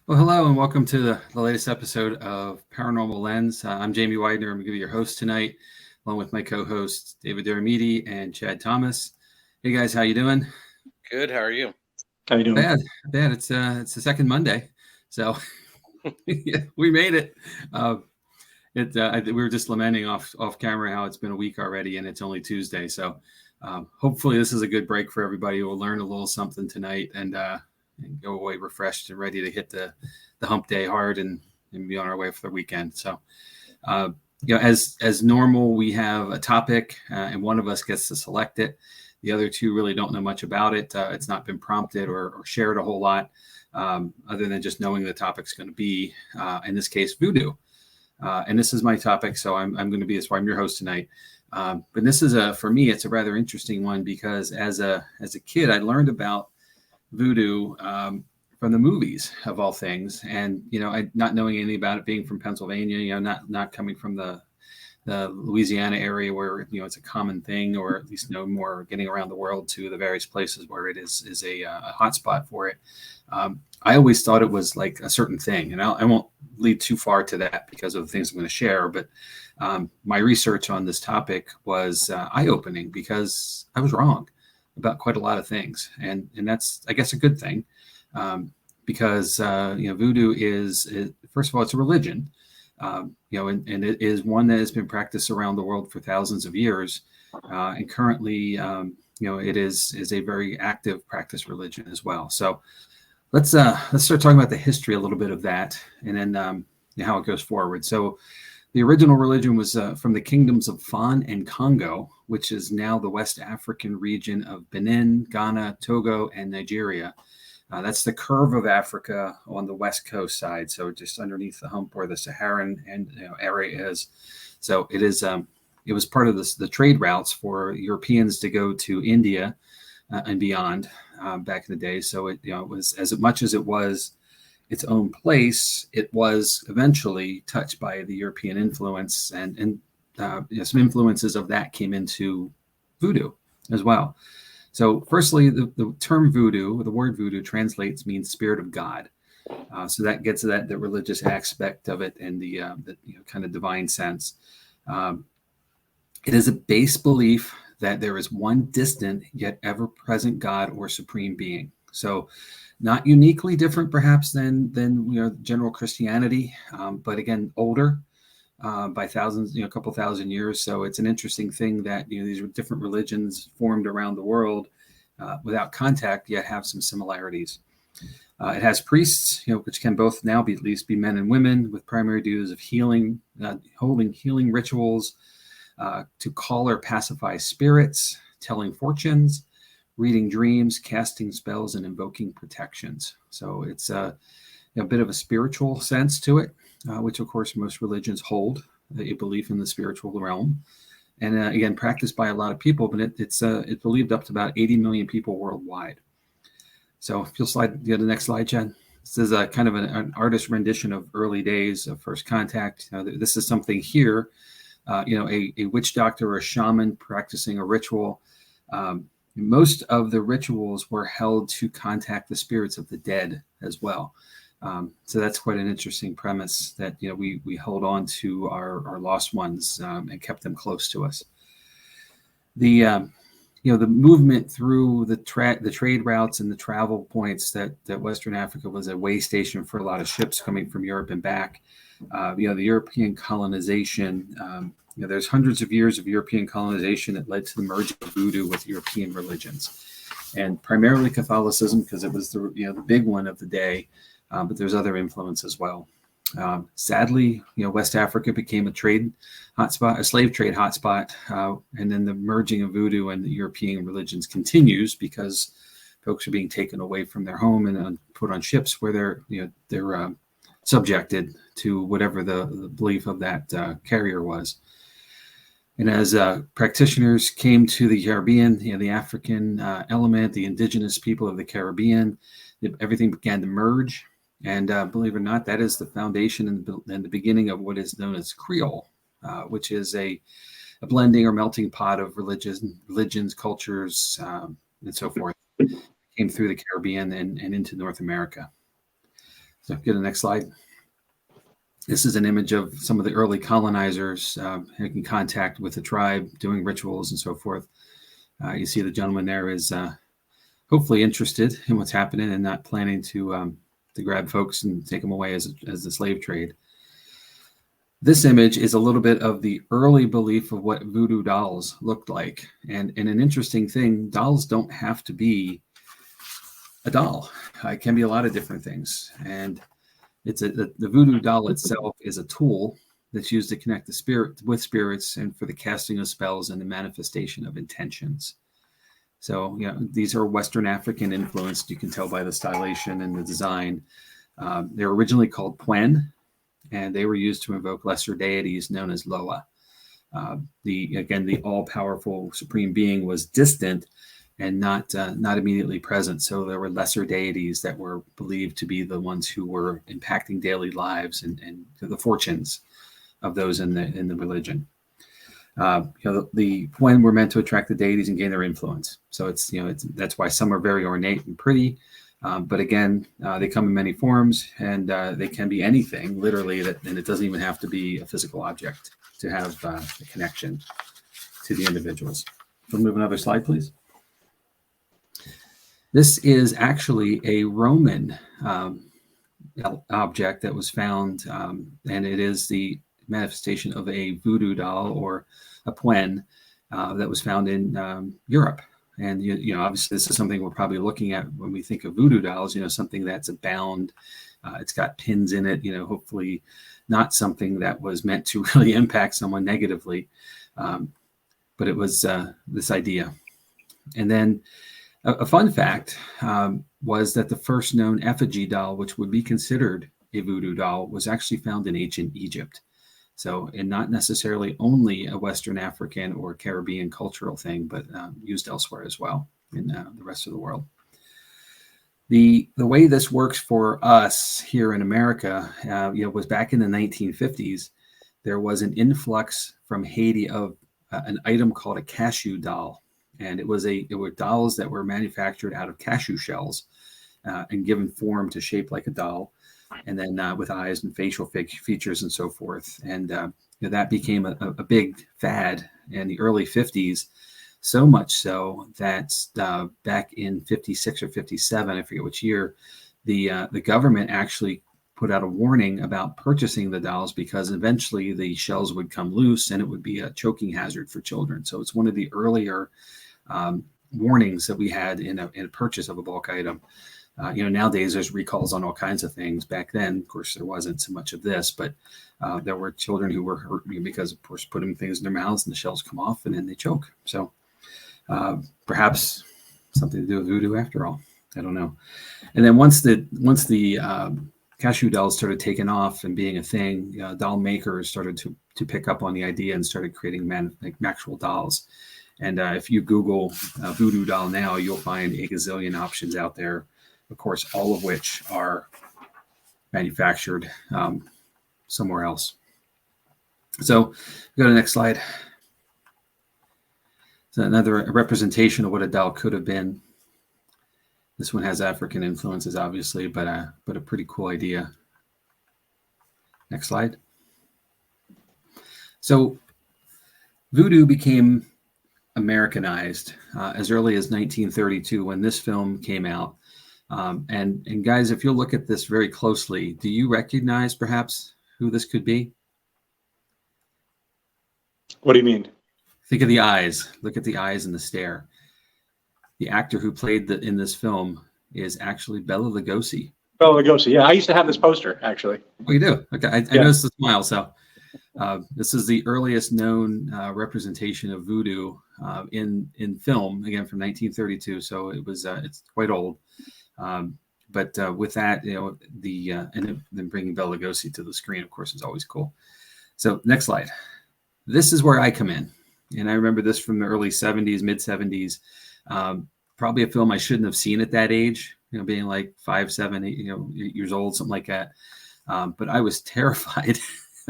Well, hello and welcome to the latest episode of Paranormal Lens. I'm Jamie Widener. I'm going to be your host tonight, along with my co-hosts David Deromedi and Chad Thomas. Hey guys, how you doing? Good. How are you? How you doing? Bad. It's the second Monday, so yeah, we made it. We were just lamenting off camera how it's been a week already, and it's only Tuesday. So hopefully this is a good break for everybody. We'll learn a little something tonight and go away refreshed and ready to hit the hump day hard and be on our way for the weekend. So, as normal, we have a topic and one of us gets to select it. The other two really don't know much about it. It's not been prompted or shared a whole lot other than just knowing the topic's going to be, in this case, voodoo. And this is my topic, so I'm going to be I'm your host tonight. But this is for me, it's a rather interesting one because as a kid, I learned about voodoo from the movies of all things, and I not knowing anything about it, being from Pennsylvania, not coming from the Louisiana area where it's a common thing, or at least more getting around the world to the various places where it is a hotspot for it. I always thought it was like a certain thing, and I won't lead too far to that because of the things I'm going to share. But my research on this topic was eye-opening because I was wrong about quite a lot of things, and that's, I guess, a good thing, because voodoo is first of all, it's a religion, and it is one that has been practiced around the world for thousands of years, and currently it is a very active practice religion as well. So let's start talking about the history a little bit of that, and then how it goes forward. So the original religion was from the kingdoms of Fan and Congo, which is now the West African region of Benin, Ghana, Togo, and Nigeria. That's the curve of Africa on the west coast side, so just underneath the hump where the Saharan area is. So it is. It was part of the trade routes for Europeans to go to India and beyond back in the day. So it was, as much as it was its own place, it was eventually touched by the European influence, and some influences of that came into voodoo as well. So firstly, the term voodoo, the word voodoo means spirit of God. So that gets to the religious aspect of it and the kind of divine sense. It is a base belief that there is one distant yet ever-present God or supreme being. So not uniquely different perhaps than general Christianity, but again, older by thousands, a couple thousand years. So it's an interesting thing that these different religions formed around the world without contact, yet have some similarities. It has priests, which can both now be at least be men and women, with primary duties of healing, holding healing rituals, to call or pacify spirits, telling fortunes, reading dreams, casting spells, and invoking protections. So it's a bit of a spiritual sense to it, which of course most religions hold a belief in the spiritual realm, and again practiced by a lot of people. But it's believed up to about 80 million people worldwide. So if you'll slide the next slide, Chad. This is a kind of an artist rendition of early days of first contact. This is something here, a witch doctor or a shaman practicing a ritual. Most of the rituals were held to contact the spirits of the dead as well. So that's quite an interesting premise that we hold on to our lost ones and kept them close to us. The movement through the trade routes and the travel points that Western Africa was a way station for a lot of ships coming from Europe and back. The European colonization. There's hundreds of years of European colonization that led to the merging of voodoo with European religions, and primarily Catholicism because it was the big one of the day. But there's other influence as well. Sadly, West Africa became a trade hotspot, a slave trade hotspot, and then the merging of voodoo and the European religions continues because folks are being taken away from their home and put on ships where they're subjected to whatever the belief of that carrier was. And as practitioners came to the Caribbean, the African element, the indigenous people of the Caribbean, everything began to merge. And believe it or not, that is the foundation and the beginning of what is known as Creole, which is a blending or melting pot of religions, cultures, and so forth. Came through the Caribbean and into North America. So get the next slide. This is an image of some of the early colonizers making contact with the tribe, doing rituals and so forth. You see the gentleman there is hopefully interested in what's happening and not planning to grab folks and take them away as the slave trade. This image is a little bit of the early belief of what voodoo dolls looked like. And an interesting thing, dolls don't have to be a doll. It can be a lot of different things. And it's the voodoo doll itself is a tool that's used to connect the spirit with spirits and for the casting of spells and the manifestation of intentions. So, these are Western African influenced. You can tell by the stylization and the design. They're originally called Pwen, and they were used to invoke lesser deities known as Loa. The all-powerful supreme being was distant and not immediately present. So there were lesser deities that were believed to be the ones who were impacting daily lives and the fortunes of those in the religion. The Pwen were meant to attract the deities and gain their influence. So that's why some are very ornate and pretty. But again, they come in many forms, and they can be anything, literally, and it doesn't even have to be a physical object to have a connection to the individuals. We'll move another slide, please. This is actually a Roman object that was found, and it is the manifestation of a voodoo doll or a Pwen that was found in Europe. And, obviously this is something we're probably looking at when we think of voodoo dolls, something that's bound. It's got pins in it, hopefully not something that was meant to really impact someone negatively. But it was this idea. And then a fun fact was that the first known effigy doll, which would be considered a voodoo doll, was actually found in ancient Egypt. So, and not necessarily only a Western African or Caribbean cultural thing, but used elsewhere as well in the rest of the world. The way this works for us here in America, was back in the 1950s. There was an influx from Haiti of an item called a cashew doll, and it were dolls that were manufactured out of cashew shells and given form to shape like a doll, and then with eyes and facial features and so forth. And that became a big fad in the early 50s, so much so that back in 56 or 57, I forget which year, the government actually put out a warning about purchasing the dolls because eventually the shells would come loose and it would be a choking hazard for children. So it's one of the earlier warnings that we had in a purchase of a bulk item. Nowadays there's recalls on all kinds of things. Back then, of course, there wasn't so much of this, but there were children who were hurt because, of course, putting things in their mouths and the shells come off and then they choke. So perhaps something to do with voodoo after all. I don't know. And then once the cashew dolls started taking off and being a thing, doll makers started to pick up on the idea and started creating actual dolls. And if you Google voodoo doll now, you'll find a gazillion options out there. Of course, all of which are manufactured somewhere else. So go to the next slide. So another representation of what a doll could have been. This one has African influences, obviously, but a pretty cool idea. Next slide. So voodoo became Americanized as early as 1932 when this film came out. And guys, if you'll look at this very closely, do you recognize perhaps who this could be? What do you mean? Think of the eyes. Look at the eyes and the stare. The actor who played in this film is actually Bela Lugosi. Bela Lugosi, yeah. I used to have this poster, actually. Oh, you do? Okay, I noticed the smile. So this is the earliest known representation of voodoo in film, again from 1932. So it's quite old. But with that, and then bringing Bela Lugosi to the screen, of course, is always cool. So next slide. This is where I come in. And I remember this from the early 70s, mid 70s. Probably a film I shouldn't have seen at that age, being like 5, 7, 8, 8 years old, something like that. But I was terrified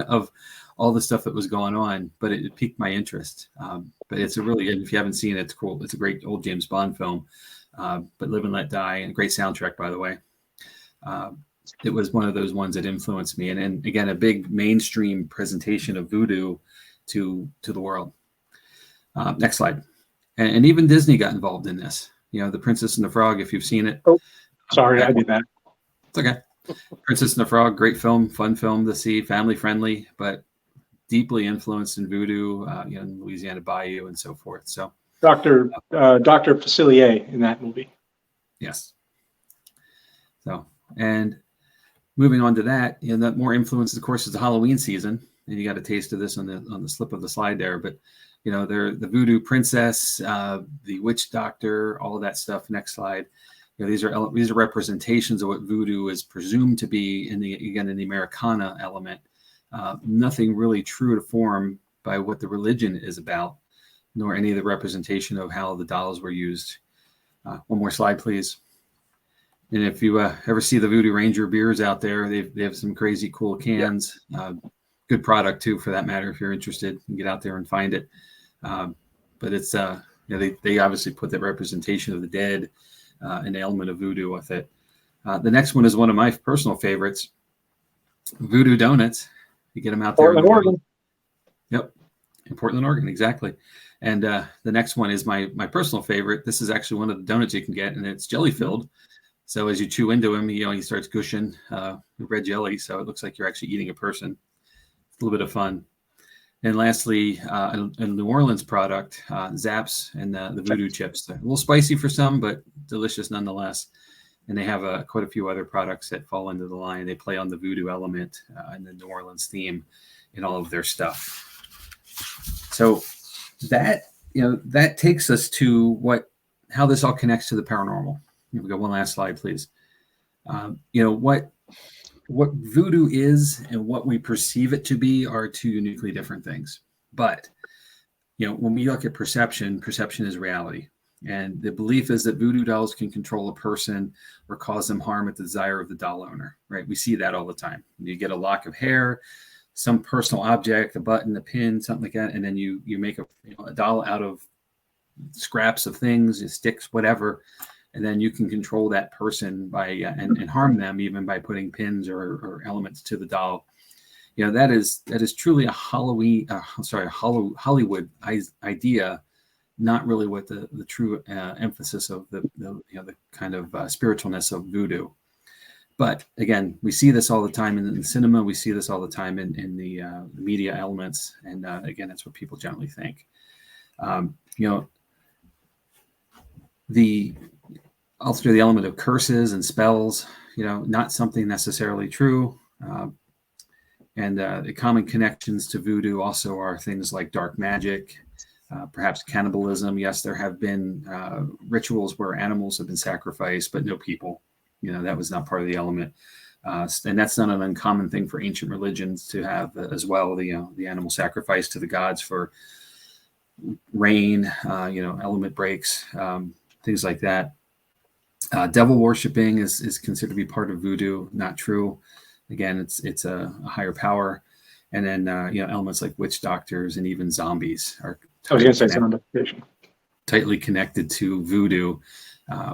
of all the stuff that was going on, but it piqued my interest. But it's if you haven't seen it, it's cool. It's a great old James Bond film. But Live and Let Die, and a great soundtrack, by the way. it was one of those ones that influenced me. And again, a big mainstream presentation of voodoo to the world. Next slide. And even Disney got involved in this. The Princess and the Frog, if you've seen it. Oh, sorry, I did that. It's okay. Princess and the Frog, great film, fun film to see, family friendly, but deeply influenced in voodoo, in Louisiana Bayou and so forth. So Dr. Facilier in that movie. Yes. So, and moving on to that, that more influence, of course, is the Halloween season, and you got a taste of this on the slip of the slide there. But they're the voodoo princess, the witch doctor, all of that stuff. Next slide. These are representations of what voodoo is presumed to be in the Americana element. Nothing really true to form by what the religion is about, nor any of the representation of how the dolls were used. One more slide, please. And if you ever see the Voodoo Ranger beers out there, they have some crazy cool cans. Good product too, for that matter. If you're interested, you can get out there and find it. But it's they obviously put that representation of the dead, an element of voodoo with it. The next one is one of my personal favorites, Voodoo Donuts. You get them out there. Portland, Oregon. Yep, in Portland, Oregon, exactly. And the next one is my personal favorite. This is actually one of the donuts you can get, and it's jelly filled. So as you chew into him, he starts gushing red jelly. So it looks like you're actually eating a person. It's a little bit of fun. And lastly, a New Orleans product, Zaps and the Voodoo chips. They're a little spicy for some, but delicious nonetheless. And they have quite a few other products that fall into the line. They play on the voodoo element and the New Orleans theme in all of their stuff. So that takes us to how this all connects to the paranormal. We've got one last slide, please. What voodoo is and what we perceive it to be are two uniquely different things. But when we look at perception is reality. And the belief is that voodoo dolls can control a person or cause them harm at the desire of the doll owner, right? We see that all the time. You get a lock of hair, some personal object, a button, a pin, something like that, and then you make a doll out of scraps of things, sticks, whatever, and then you can control that person by and harm them even by putting pins or elements to the doll. That is truly a Hollywood idea. Not really what the true emphasis of the kind of spiritualness of voodoo. But again, we see this all the time in the cinema. We see this all the time in the media elements. And again, that's what people generally think. Also the element of curses and spells, not something necessarily true. And the common connections to voodoo also are things like dark magic, perhaps cannibalism. Yes, there have been rituals where animals have been sacrificed, but no people. That was not part of the element. And that's not an uncommon thing for ancient religions to have as well. The animal sacrifice to the gods for rain, element breaks, things like that. Devil worshiping is considered to be part of voodoo. Not true. Again, it's a higher power. And then elements like witch doctors and even zombies are tightly connected to voodoo,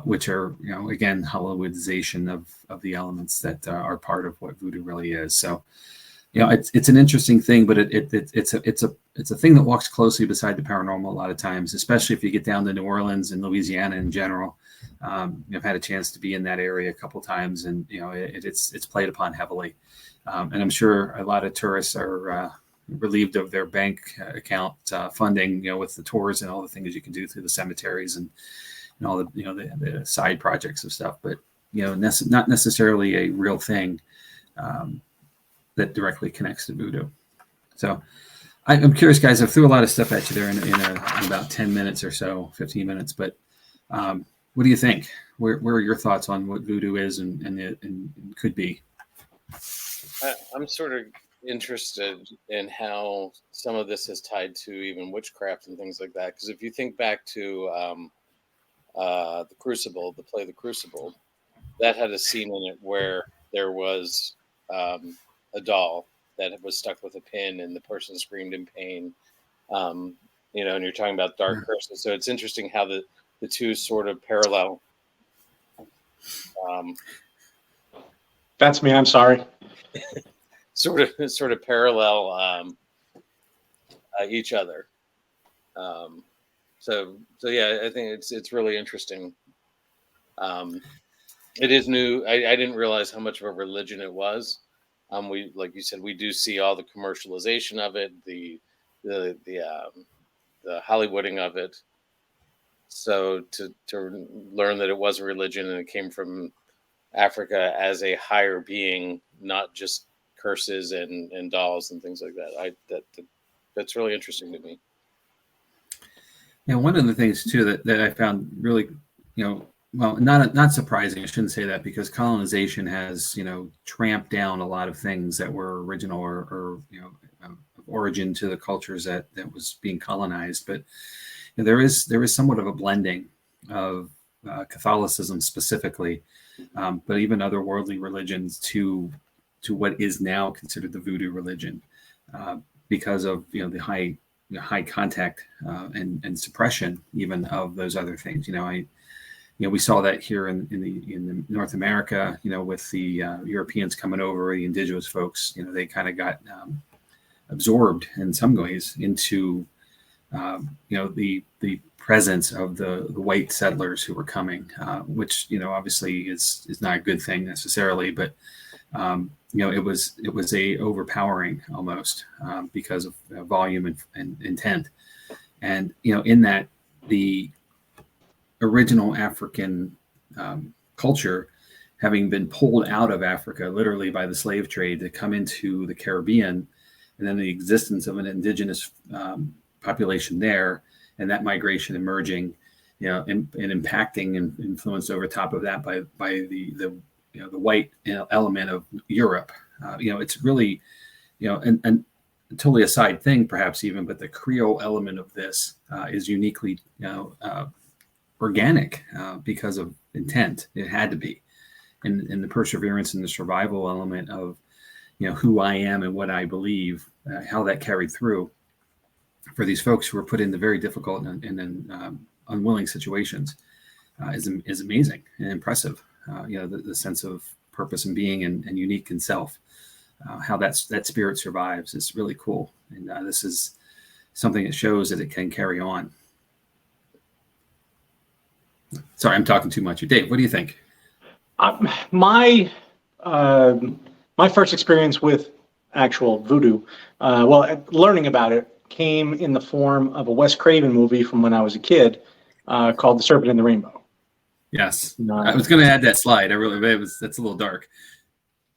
which are again Hollywoodization of the elements that are part of what voodoo really is. So it's an interesting thing, but it's a thing that walks closely beside the paranormal a lot of times, especially if you get down to New Orleans and Louisiana in general. I've had a chance to be in that area a couple of times, and it's played upon heavily. And I'm sure a lot of tourists are relieved of their bank account funding, with the tours and all the things you can do through the cemeteries and all the the side projects of stuff. But not necessarily a real thing that directly connects to voodoo. So I'm curious, guys. I threw a lot of stuff at you there in about 10 minutes or so, 15 minutes. But what do you think? Where are your thoughts on what voodoo is and could be? I'm sort of interested in how some of this is tied to even witchcraft and things like that. Because if you think back to the Crucible, the play The Crucible, that had a scene in it where there was a doll that was stuck with a pin and the person screamed in pain. And you're talking about dark curses. So it's interesting how the two sort of parallel. That's me. I'm sorry. sort of parallel each other. So yeah, I think it's really interesting. It is new. I didn't realize how much of a religion it was. We, like you said, we do see all the commercialization of it, the Hollywooding of it. So to learn that it was a religion and it came from Africa as a higher being, not just curses and dolls and things like that. That's really interesting to me. And one of the things too that I found really, well, not surprising. I shouldn't say that, because colonization has, tramped down a lot of things that were original or of origin to the cultures that was being colonized. But there is somewhat of a blending of Catholicism specifically, but even other worldly religions to what is now considered the voodoo religion, because of the high contact and suppression even of those other things. We saw that here in the North America, with the Europeans coming over, the indigenous folks, they kind of got absorbed in some ways into the presence of the white settlers who were coming, which obviously is not a good thing necessarily, but it was a overpowering almost, because of volume and intent, and in that the original African culture, having been pulled out of Africa literally by the slave trade to come into the Caribbean, and then the existence of an indigenous population there, and that migration emerging, and impacting and influenced over top of that by the white element of Europe. It's really, and totally a side thing perhaps even, but the Creole element of this is uniquely organic, because of intent. It had to be, and the perseverance and the survival element of who I am and what I believe, how that carried through for these folks who were put into very difficult and unwilling situations, is amazing and impressive. The sense of purpose and being and unique in self, how that spirit survives is really cool. And this is something that shows that it can carry on. Sorry, I'm talking too much. Dave, what do you think? My first experience with actual voodoo, learning about it, came in the form of a Wes Craven movie from when I was a kid, called The Serpent and the Rainbow. Yes, I was going to add that slide. That's a little dark.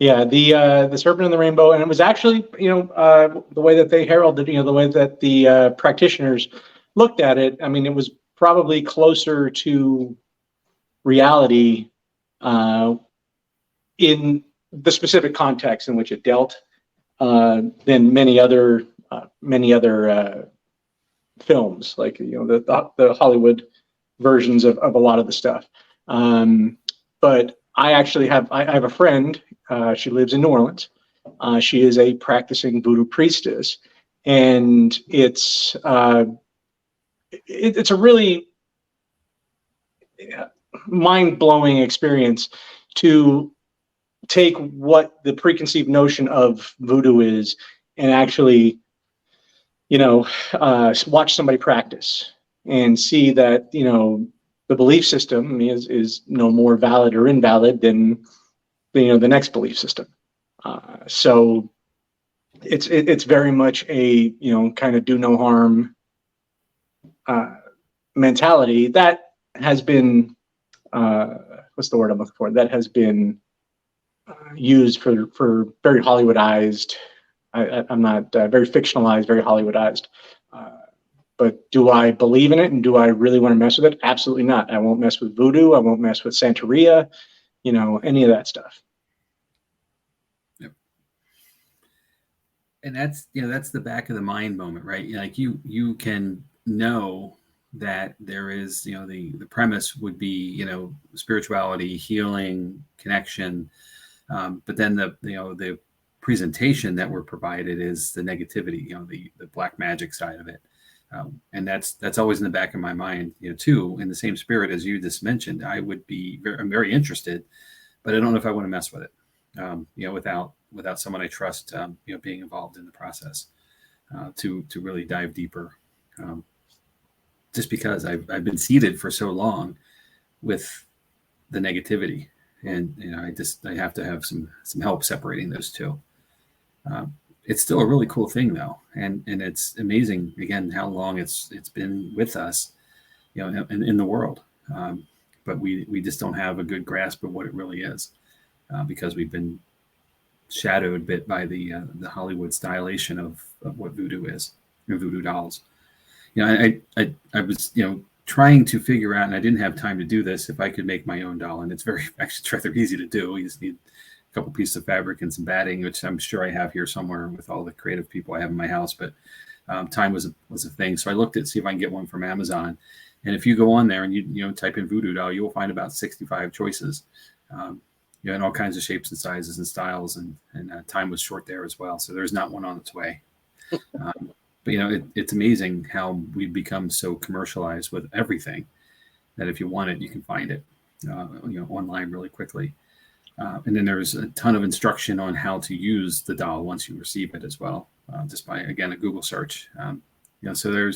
Yeah, the Serpent and the Rainbow, and it was actually the way that they heralded, the way that the practitioners looked at it. I mean, it was probably closer to reality in the specific context in which it dealt than many other films, like the Hollywood versions of a lot of the stuff. But I actually have a friend. She lives in New Orleans. She is a practicing voodoo priestess, and it's a really mind-blowing experience to take what the preconceived notion of voodoo is and actually watch somebody practice and see that the belief system is no more valid or invalid than the next belief system. So it's very much a kind of do no harm mentality that has been what's the word I'm looking for? That has been used for very Hollywoodized. I'm not very fictionalized, very Hollywoodized. But do I believe in it, and do I really want to mess with it? Absolutely not. I won't mess with voodoo. I won't mess with Santeria, any of that stuff. Yep. And that's the back of the mind moment, right? Like you can know that there is, the premise would be, spirituality, healing, connection, but then the presentation that we're provided is the negativity, the black magic side of it. And that's always in the back of my mind, too. In the same spirit as you just mentioned, I'm very interested, but I don't know if I want to mess with it. without someone I trust, being involved in the process, to really dive deeper. Just because I've been seated for so long with the negativity, and I have to have some help separating those two. It's still a really cool thing though, and it's amazing again how long it's been with us, in the world. But we just don't have a good grasp of what it really is, because we've been shadowed a bit by the Hollywood stylization of what voodoo is, voodoo dolls. I was trying to figure out, and I didn't have time to do this, if I could make my own doll, and it's actually rather easy to do. You just need a couple pieces of fabric and some batting, which I'm sure I have here somewhere with all the creative people I have in my house. But time was a thing, so I looked at see if I can get one from Amazon. And if you go on there and you type in voodoo doll, you will find about 65 choices, in all kinds of shapes and sizes and styles. And time was short there as well, so there's not one on its way. But it's amazing how we've become so commercialized with everything that if you want it, you can find it, online really quickly. And then there's a ton of instruction on how to use the doll once you receive it as well, just by again a Google search. So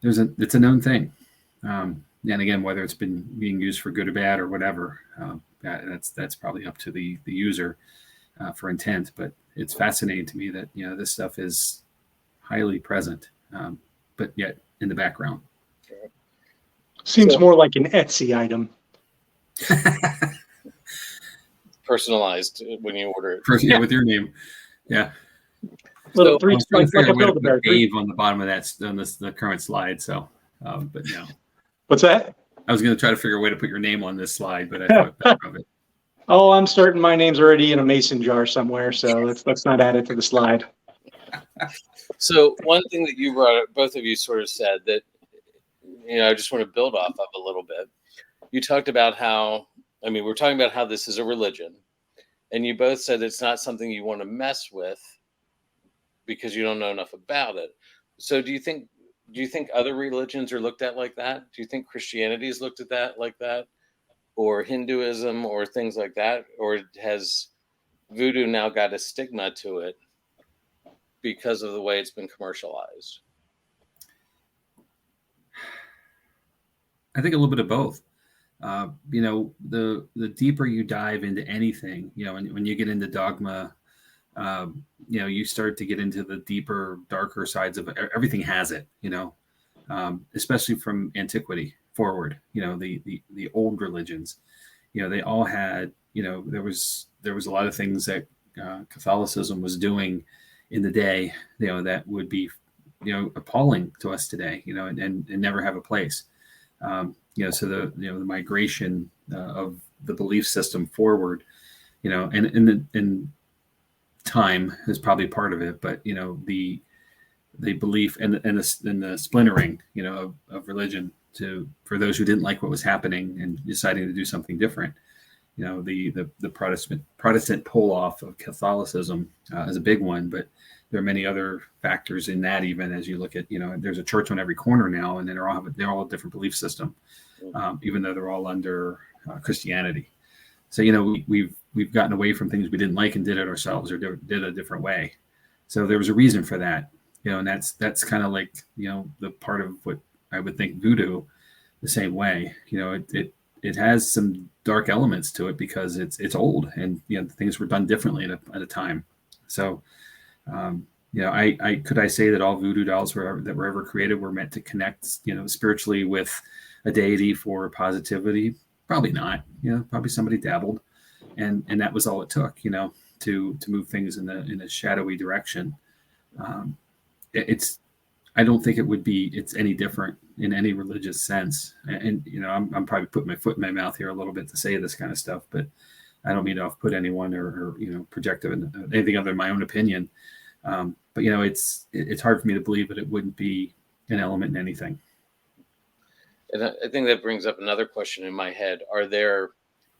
it's a known thing. And again, whether it's been being used for good or bad or whatever, that's probably up to the user for intent. But it's fascinating to me that this stuff is highly present, but yet in the background. Seems more like an Etsy item. Personalized when you order it. With your name. Yeah. Little three, like a Build-A-Bear Dave on the bottom of that on the current slide. So, but no. What's that? I was going to try to figure a way to put your name on this slide, but I thought better of it. Oh, I'm certain my name's already in a mason jar somewhere, so let's not add it to the slide. So one thing that you brought up, both of you sort of said that, I just want to build off of a little bit. You talked about we're talking about how this is a religion, and you both said it's not something you want to mess with because you don't know enough about it. So do you think other religions are looked at like that? Do you think Christianity is looked at that like that, or Hinduism or things like that? Or has voodoo now got a stigma to it because of the way it's been commercialized? I think a little bit of both. The deeper you dive into anything, when you get into dogma, you start to get into the deeper, darker sides of it. Everything has it, especially from antiquity forward. The old religions, they all had, there was a lot of things that Catholicism was doing in the day, that would be, appalling to us today, and never have a place. So the migration of the belief system forward, and time is probably part of it, but the belief and the splintering, of religion for those who didn't like what was happening and deciding to do something different. The Protestant pull off of Catholicism is a big one, but there are many other factors in that. Even as you look at, there's a church on every corner now, and then they're all a different belief system, even though they're all under Christianity. So we've gotten away from things we didn't like and did it ourselves, or did a different way. So there was a reason for that, and that's kind of like the part of what I would think voodoo the same way. It has some dark elements to it because it's old, and things were done differently at a time. So I say that all voodoo dolls that were ever created were meant to connect spiritually with a deity for positivity? Probably not. Probably somebody dabbled, and that was all it took to move things in a shadowy direction. I don't think it's any different in any religious sense. And I'm probably putting my foot in my mouth here a little bit to say this kind of stuff, but I don't mean to off-put anyone or project anything other than my own opinion. But it's hard for me to believe that it wouldn't be an element in anything. And I think that brings up another question in my head.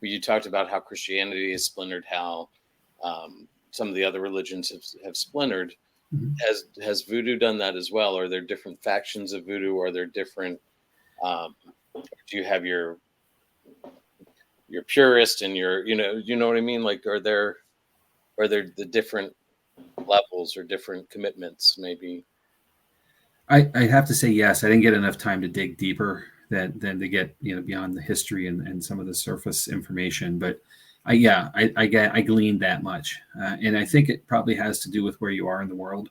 You talked about how Christianity is splintered, how some of the other religions have splintered. Mm-hmm. Has voodoo done that as well? Are there different factions of voodoo? Are there different, do you have purist and your, you know what I mean? Like, are there the different levels or different commitments maybe? I have to say yes. I didn't get enough time to dig deeper than to get beyond the history and some of the surface information. But I gleaned that much, and I think it probably has to do with where you are in the world.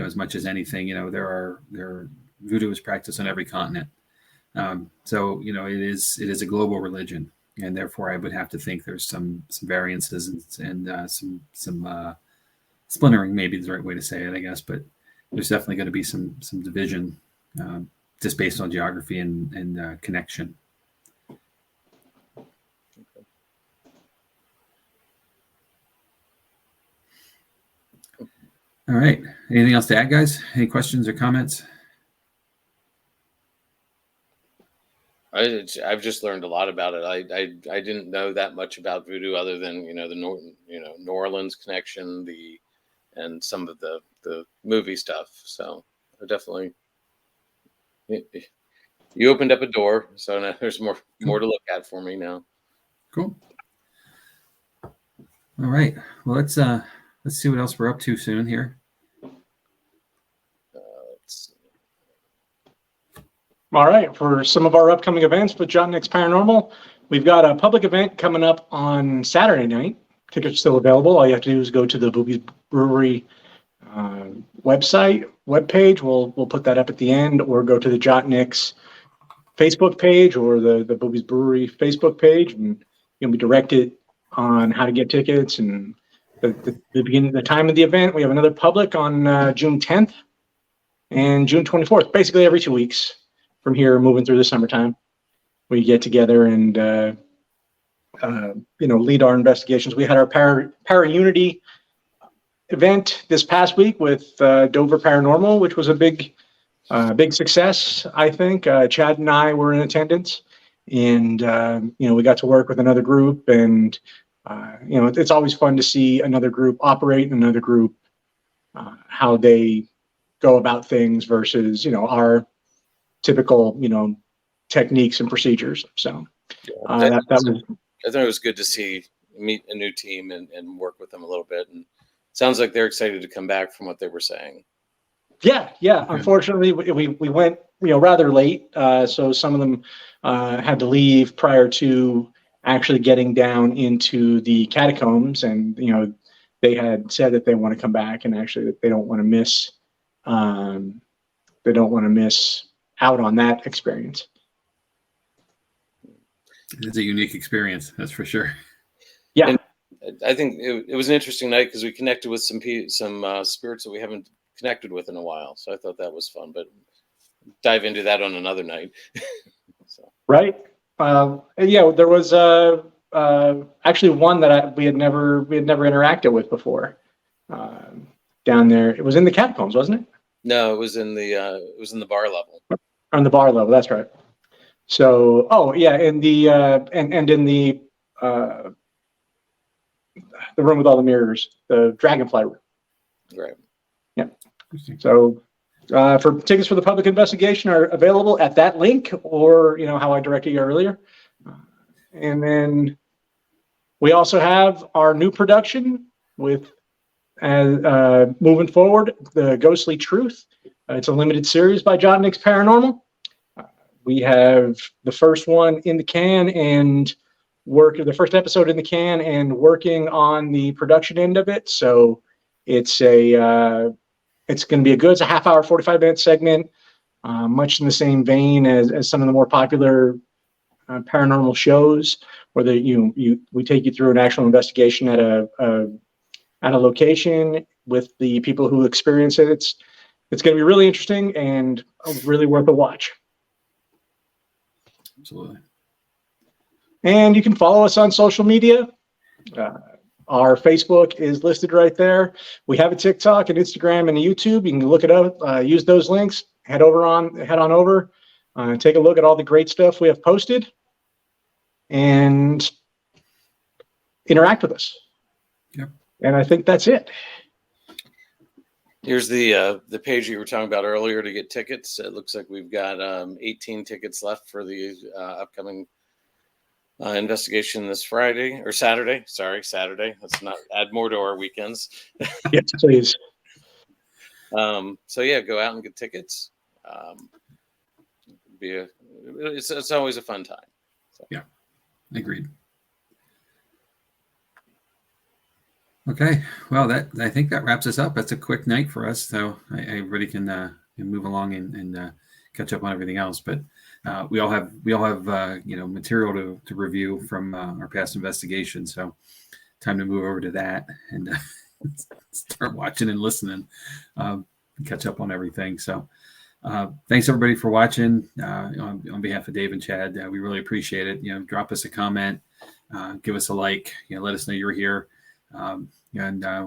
As much as anything, there are voodoo is practiced on every continent. So it is a global religion, and therefore I would have to think there's some variances and some splintering, maybe is the right way to say it, I guess. But there's definitely going to be some division, just based on geography and connection. All right. Anything else to add, guys? Any questions or comments? I've just learned a lot about it. I didn't know that much about voodoo other than the New Orleans connection, and some of the movie stuff. So I definitely, you opened up a door, so now there's more to look at for me now. Cool. All right. Well, let's see what else we're up to soon here. All right, for some of our upcoming events with John Nick's Paranormal, we've got a public event coming up on Saturday night. Tickets are still available. All you have to do is go to the Boobies Brewery webpage. We'll put that up at the end, or go to the John Nick's Facebook page or the Boobies Brewery Facebook page, and you'll be directed on how to get tickets and the time of the event. We have another public on June 10th and June 24th, basically every 2 weeks. From here, moving through the summertime, we get together and lead our investigations. We had our Para Unity event this past week with Dover Paranormal, which was a big success. I think Chad and I were in attendance, and we got to work with another group, and it's always fun to see another group operate and another group how they go about things versus our typical, techniques and procedures. So I thought it was good to meet a new team and work with them a little bit. And it sounds like they're excited to come back from what they were saying. Yeah. Unfortunately, we went, rather late. So some of them had to leave prior to actually getting down into the catacombs, and they had said that they want to come back, and actually that they don't want to miss. They don't want to miss out on that experience. It's a unique experience, that's for sure. Yeah, and I think it was an interesting night because we connected with some spirits that we haven't connected with in a while. So I thought that was fun, but dive into that on another night. So. Right. There was actually one that we had never interacted with before down there. It was in the catacombs, wasn't it? No, it was in the bar level. On the bar level, that's right. So, in the and in the room with all the mirrors, the dragonfly room. Right. Yeah. So, for tickets for the public investigation are available at that link, or how I directed you earlier. And then we also have our new production with moving forward, The Ghostly Truth. It's a limited series by John Nick's Paranormal. We have the first one in the can and the first episode in the can and working on the production end of it. So it's going to be it's a half hour, 45-minute segment, much in the same vein as some of the more popular paranormal shows, where we take you through an actual investigation at a location with the people who experience it. It's going to be really interesting and really worth a watch. Absolutely. And you can follow us on social media. Our Facebook is listed right there. We have a TikTok and Instagram and a YouTube. You can look it up, use those links, head on over, take a look at all the great stuff we have posted, and interact with us. Yep. And I think that's it. Here's the page you were talking about earlier to get tickets. It looks like we've got 18 tickets left for the upcoming investigation this Friday or Saturday. Sorry, Saturday. Let's not add more to our weekends. Yes, please. So yeah, go out and get tickets. It's always a fun time. So. Yeah, agreed. Okay, well, I think that wraps us up. That's a quick night for us, so everybody can move along and catch up on everything else. But we all have material to review from our past investigation. So time to move over to that and start watching and listening, and catch up on everything. So thanks everybody for watching. On behalf of Dave and Chad, we really appreciate it. Drop us a comment, give us a like. Let us know you're here. And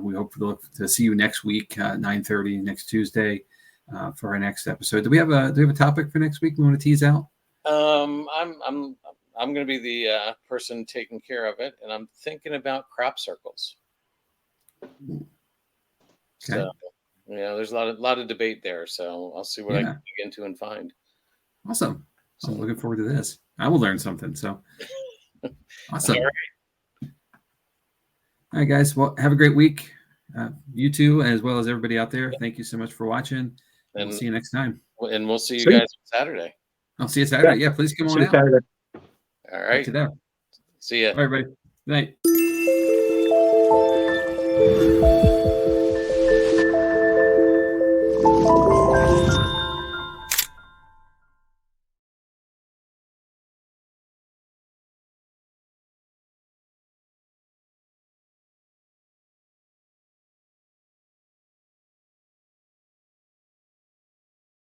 we hope to see you next week, 9:30 next Tuesday, for our next episode. Do we have a topic for next week we want to tease out? I'm going to be the person taking care of it, and I'm thinking about crop circles. Okay. So, there's a lot of debate there. So I'll see what I can dig into and find. Awesome. I'm looking forward to this. I will learn something. So awesome. All right. All right, guys. Well, have a great week. You too, as well as everybody out there. Thank you so much for watching. And we'll see you next time. And we'll see you guys Saturday. I'll see you Saturday. Yeah, please come on out. Saturday. All right. See you there. See ya. All right, everybody. Good night.